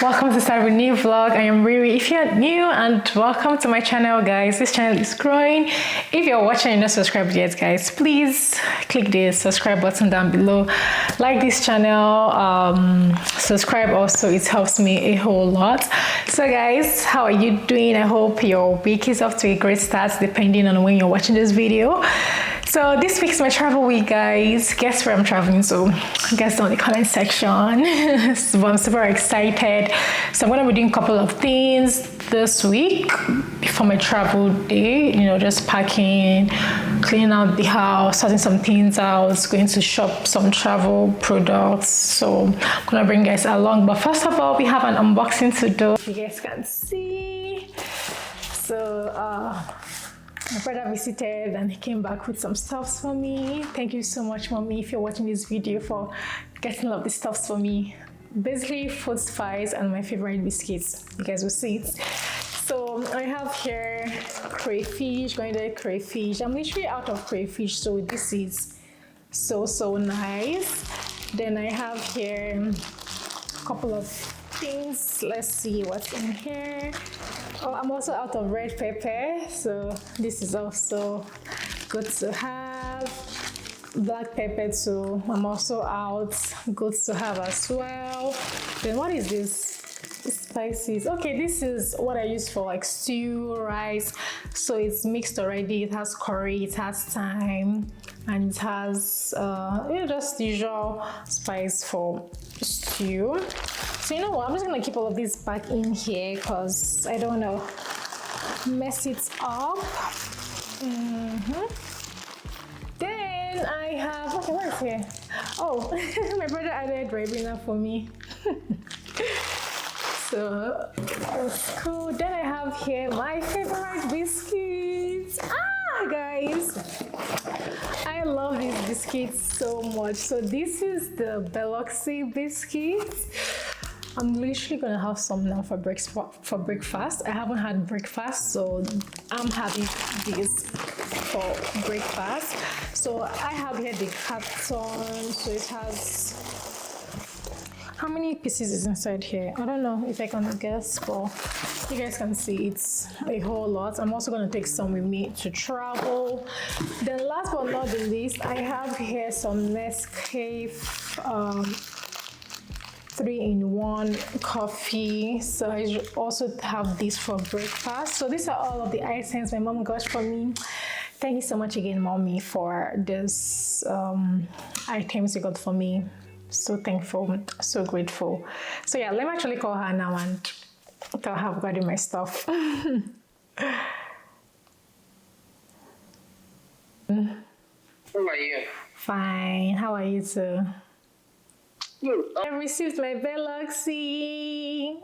Welcome to start a new vlog. I am Riri. If you're new, and welcome to my channel, guys. This channel is growing. If you're watching and not subscribed yet, guys, please click the subscribe button down below. Like this channel, subscribe also. It helps me a whole lot. So guys, how are you doing? I hope your week is off to a great start depending on when you're watching this video. So this week's my travel week, guys. Guess where I'm traveling to? Guess down in the comment section. So I'm super excited. So I'm gonna be doing a couple of things this week before my travel day. You know, just packing, cleaning out the house, sorting some things out, going to shop some travel products. So I'm gonna bring you guys along. But first of all, we have an unboxing to do. You guys can see. So my brother visited and he came back with some stuffs for me. Thank you so much, mommy, if you're watching this video, for getting all of these stuffs for me. Basically food spice and my favorite biscuits. You guys will see it. So I have here crayfish, going to crayfish. I'm literally out of crayfish, so this is so nice. Then I have here a couple of things. Let's see what's in here. Oh, I'm also out of red pepper, so this is also good to have. Black pepper too, I'm also out, good to have as well. Then what is this? Spices. Okay, this is what I use for like stew, rice. So it's mixed already. It has curry, it has thyme, and it has just the usual spice for stew. So you know what, I'm just gonna keep all of this back in here because I don't want to mess it up. Then I have, okay, what is here? Oh, my brother added Ribena for me. So that's cool. Then I have here my favorite biscuits. Guys, I love these biscuits so much. So this is the Biloxi biscuits. I'm literally gonna have some now for breakfast. I haven't had breakfast, so I'm having this for breakfast. So I have here the carton. So it has, how many pieces is inside here? I don't know if I can guess, but you guys can see it's a whole lot. I'm also gonna take some with me to travel. Then last but not the least, I have here some Nescafe 3-in-1 coffee. So I also have this for breakfast. So these are all of the items my mom got for me. Thank you so much again, mommy, for this items you got for me. So thankful, so grateful. So yeah, let me actually call her now and tell her I've got my stuff. How are you? Fine. How are you too? Good. I received my Biloxi.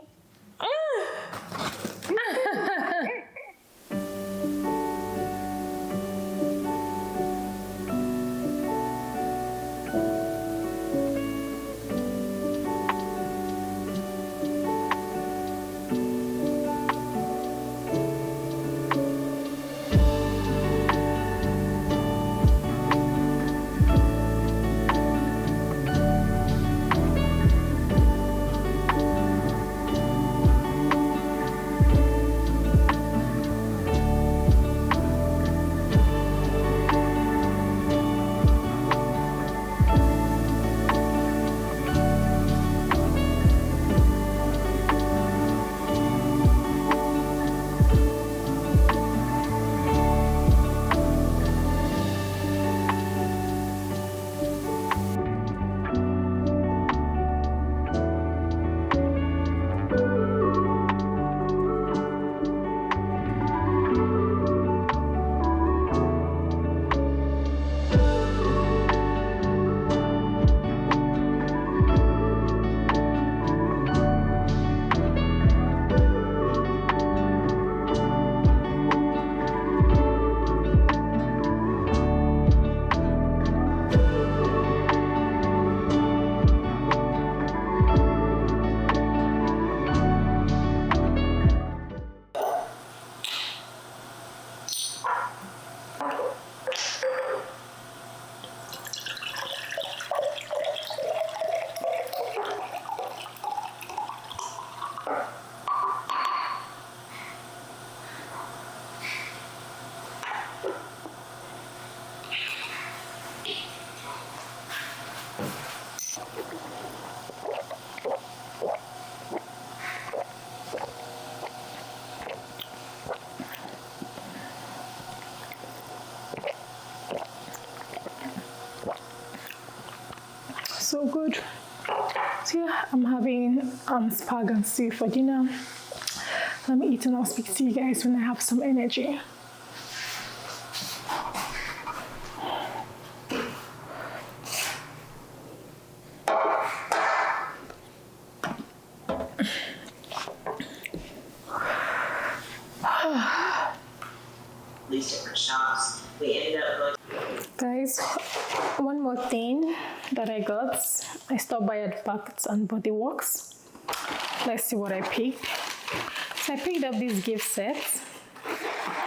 I'm having spag and stew for dinner. Let me eat and I'll speak to you guys when I have some energy. These different shops. We ended up going. Guys, one more thing that I got. I stopped by at Bath and Body Works. Let's see what I picked. So I picked up this gift set.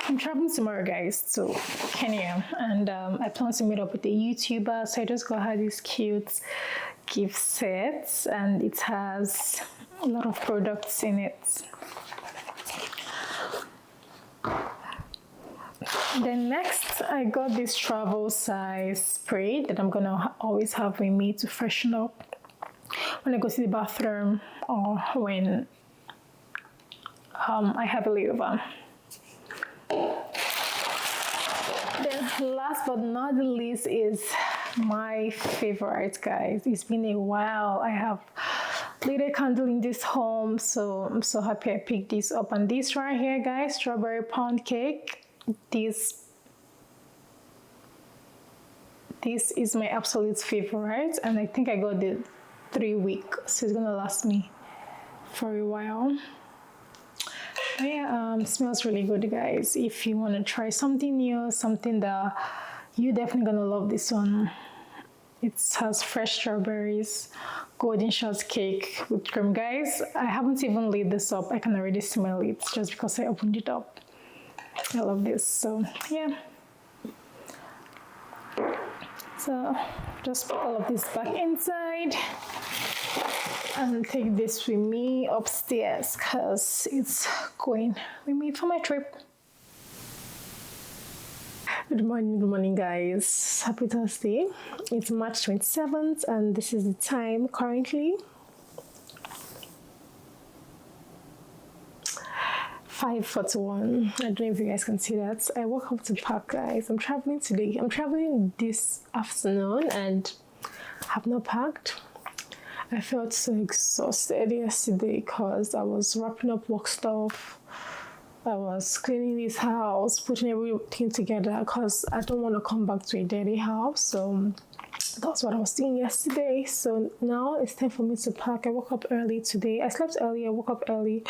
I'm traveling tomorrow, guys, to Kenya, and I plan to meet up with a YouTuber. So I just got her this cute gift set, and it has a lot of products in it. Then next, I got this travel size spray that I'm gonna always have with me to freshen up when I go to the bathroom or when I have a layover. Then last but not the least is my favorite, guys. It's been a while. I have lit a candle in this home, so I'm so happy I picked this up. And this right here, guys, strawberry pound cake. This is my absolute favorite, and I think I got the 3 week, so it's gonna last me for a while. But yeah, smells really good, guys. If you want to try something new, something that you're definitely gonna love, this one. It has fresh strawberries, golden shortcake with cream. Guys, I haven't even lit this up. I can already smell it just because I opened it up. I love this. So yeah, so just put all of this back inside and take this with me upstairs because it's going with me for my trip. Good morning, guys. Happy Thursday. It's March 27th, and this is the time currently 5:41. I don't know if you guys can see that. I woke up to pack, guys. I'm traveling today. I'm traveling this afternoon and have not packed. I felt so exhausted yesterday because I was wrapping up work stuff. I was cleaning this house, putting everything together because I don't want to come back to a dirty house. So that's what I was doing yesterday. So now it's time for me to pack. I woke up early today. I slept early. I woke up early.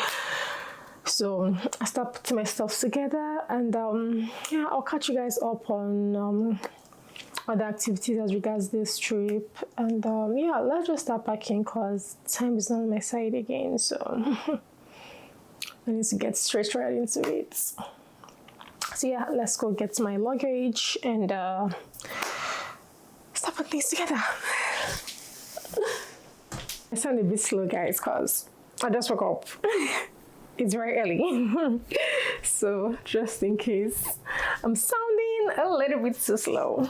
So I started putting my stuff together, and yeah, I'll catch you guys up on other activities as regards this trip. And yeah, let's just start packing because time is not on my side again. So I need to get straight right into it. So yeah, let's go get my luggage and start putting things together. I sound a bit slow, guys, because I just woke up. It's very early. So just in case I'm sounding a little bit too slow.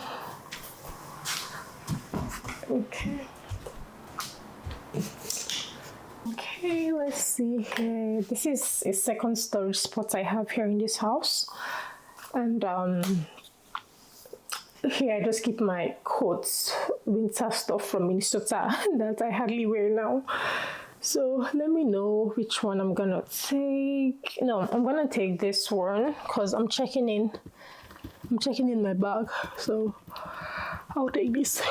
Okay. Okay, let's see here. This is a second storage spot I have here in this house. And here I just keep my coats, winter stuff from Minnesota that I hardly wear now. So let me know which one I'm gonna take. No, I'm gonna take this one because I'm checking in my bag. So I'll take this.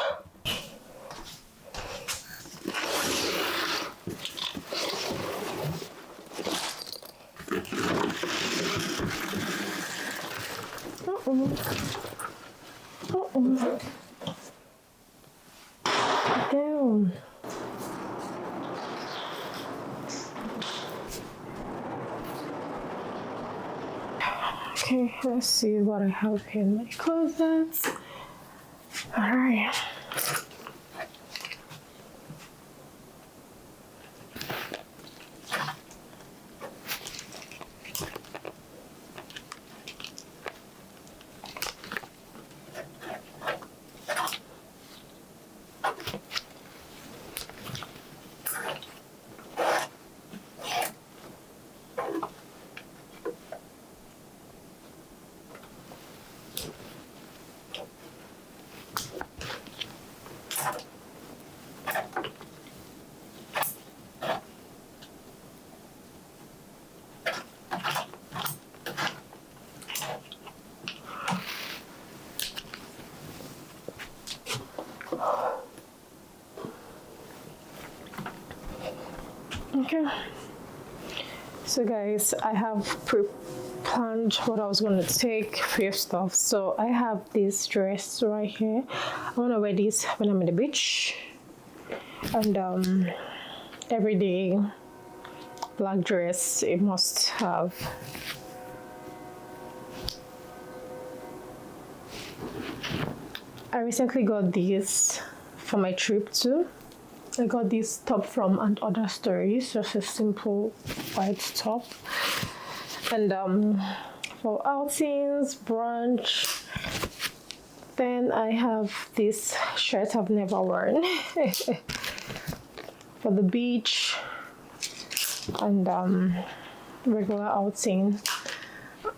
Down. Okay, let's see what I have here in my closet. All right. Okay. So guys, I have pre-planned what I was going to take for your stuff. So I have this dress right here. I want to wear this when I'm at the beach. And everyday black dress, it must have. I recently got this for my trip too. I got this top from And Other Stories, just a simple white top. And for outings, brunch, then I have this shirt I've never worn for the beach and regular outing.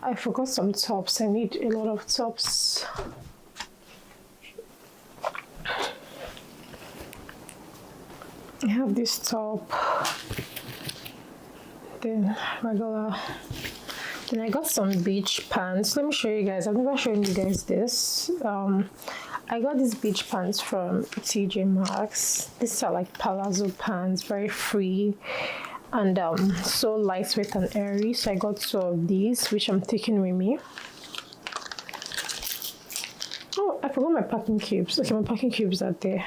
I forgot some tops. I need a lot of tops. I have this top, then regular, then I got some beach pants. Let me show you guys. I've never shown you guys this. I got these beach pants from TJ Maxx. These are like palazzo pants, very free and so lightweight and airy. So I got two of these, which I'm taking with me. Oh, I forgot my packing cubes. Okay, my packing cubes are there.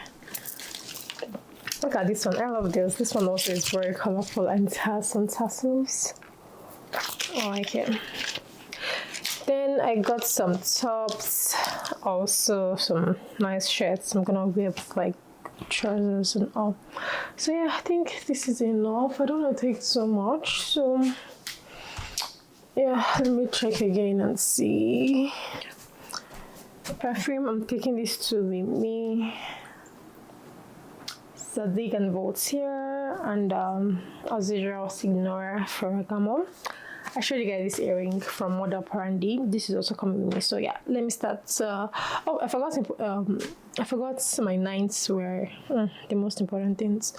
Look at this one. I love this. This one also is very colorful and it has some tassels. I like it. Then I got some tops, also some nice shirts. I'm gonna wear like trousers and all. So yeah, I think this is enough. I don't want to take so much. So yeah, let me check again and see. Perfume, I'm taking this to with me. Zadig and Voltaire, and as usual, Signora Ferragamo. I showed you guys this earring from Mother Brandy. This is also coming with me. So yeah, let me start. Oh, I forgot my nights were the most important things.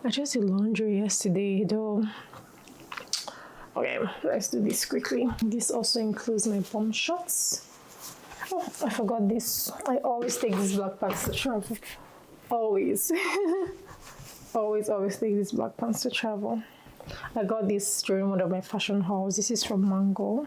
I just did laundry yesterday though. Okay, let's do this quickly. This also includes my bomb shots. Oh, I forgot this. I always take these black pants to travel. Always. always take these black pants to travel. I got this during one of my fashion hauls. This is from Mango.